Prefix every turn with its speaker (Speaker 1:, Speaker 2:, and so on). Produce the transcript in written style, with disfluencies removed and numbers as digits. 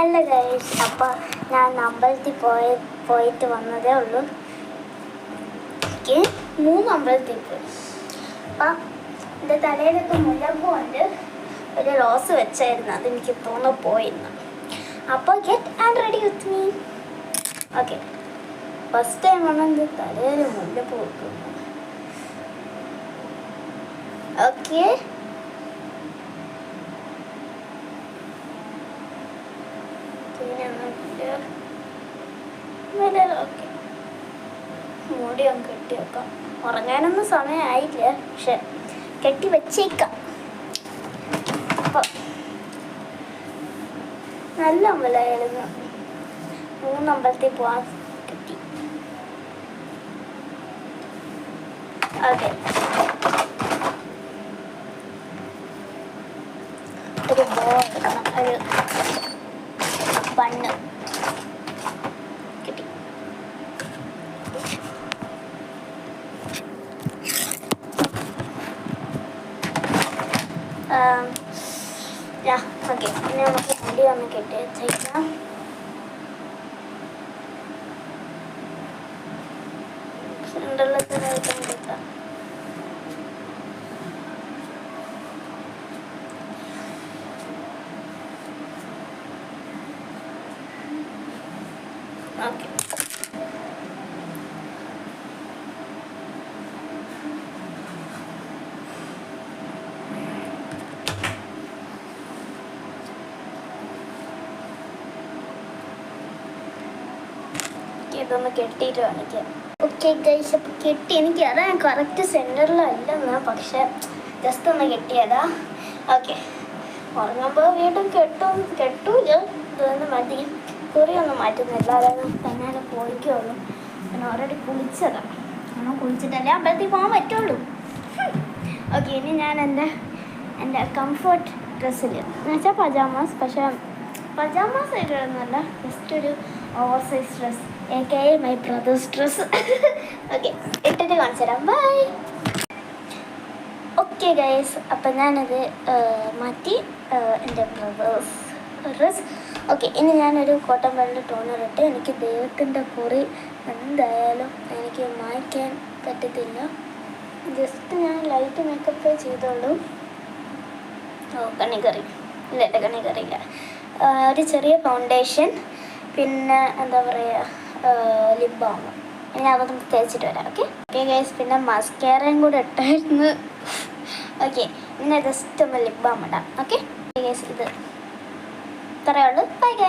Speaker 1: Hello guys, അപ്പോൾ ഞാൻ അമ്പലത്തിൽ പോയിട്ട് വന്നതേ ഉള്ളൂ. എനിക്ക് 3 അമ്പലത്തിൽ പോയി. അപ്പം എൻ്റെ തലയിലൊക്കെ മുല്ലപ്പൂ ഉണ്ട്, ഒരു റോസ് വെച്ചായിരുന്നു, അതെനിക്ക് തോന്നിപ്പോയിരുന്നു. അപ്പോൾ get and ready with me. Okay, first ടൈമാണ് എൻ്റെ തലയിൽ മുല്ലപ്പൂ വെക്കുന്നത്. ഓക്കെ, ഓക്കെ, മൂടി ഒന്ന് കെട്ടി വെക്കാം. ഉറങ്ങാനൊന്നും സമയമായില്ല, പക്ഷെ കെട്ടി വെച്ചേക്കാം. അപ്പം നല്ല അമ്പലമായിരുന്നു. 3 അമ്പലത്തിൽ പോവാൻ കിട്ടി. ഓക്കെ, ഒരു ബോ എടുക്കണം, ഒരു ബണ്ണ് കിട്ടി. ഓക്കെ, ഇനി നമുക്ക് വണ്ടി ഒന്ന് കെട്ടി വെച്ചേക്കാം. സെൻട്രലത്തിനായിട്ട് എടുക്കാം. ഓക്കെ, ഇതൊന്ന് കെട്ടിയിട്ട് കാണിക്കാം. ഓക്കെ ഗൈസ്, അപ്പോൾ കെട്ടി. എനിക്ക് അറിയാം കറക്റ്റ് സെൻറ്ററിലല്ലെന്ന്, പക്ഷെ ജസ്റ്റ് ഒന്ന് കെട്ടിയതാ. ഓക്കെ, ഉറങ്ങുമ്പോൾ വീണ്ടും കെട്ടൂല. ഇതൊന്ന് മതി, കുറിയൊന്നും മാറ്റുന്നില്ല, അതായത് തന്നെ പോയിക്കുള്ളൂ. ഞാൻ ഓൾറെഡി കുളിച്ചതാണ്, നമ്മൾ കുളിച്ചിട്ടല്ലേ അമ്പലത്തിൽ പോകാൻ പറ്റുള്ളൂ. ഓക്കെ, ഇനി ഞാൻ എൻ്റെ കംഫർട്ട് ഡ്രസ്സിൽ എന്ന് വെച്ചാൽ പജാമാസ്, പക്ഷേ പജാമാസ് ആയിട്ടൊന്നുമല്ല, ജസ്റ്റ് ഒരു over size dress, AKA my brothers dress. Okay, ഇട്ടിട്ട് കാണിച്ചു തരാം. ബൈ. ഓക്കെ ഗൈസ്, അപ്പം ഞാനത് മാറ്റി എൻ്റെ ബ്രദേഴ്സ് ഡ്രസ്സ്. ഓക്കെ, ഇനി ഞാനൊരു കോട്ടൺ വെള്ള ടോണർ ഇട്ട്, എനിക്ക് ദൈവത്തിൻ്റെ കുറി എന്തായാലും എനിക്ക് മായ്ക്കാൻ പറ്റത്തില്ല. ജസ്റ്റ് ഞാൻ ലൈറ്റ് മേക്കപ്പ് ചെയ്തോളൂ. കണ്ണി കറി ഇല്ല, കണ്ണി കറിയില്ല. ഒരു ചെറിയ ഫൗണ്ടേഷൻ, പിന്നെ എന്താ പറയുക, ലിപ് ബാം. ഇനി അതൊന്നും തേച്ചിട്ട് വരാം. ഓക്കെ ഗൈസ്, പിന്നെ മസ്കാരയും കൂടെ ഇട്ടായിരുന്നു. ഓക്കെ, ഇനി ജസ്റ്റ് ഒന്ന് ലിപ് ബാം ഇടാം. ഓക്കെ ഗൈസ്, ഇത് ഇത്രയേ ഉള്ളൂ. Bye guys.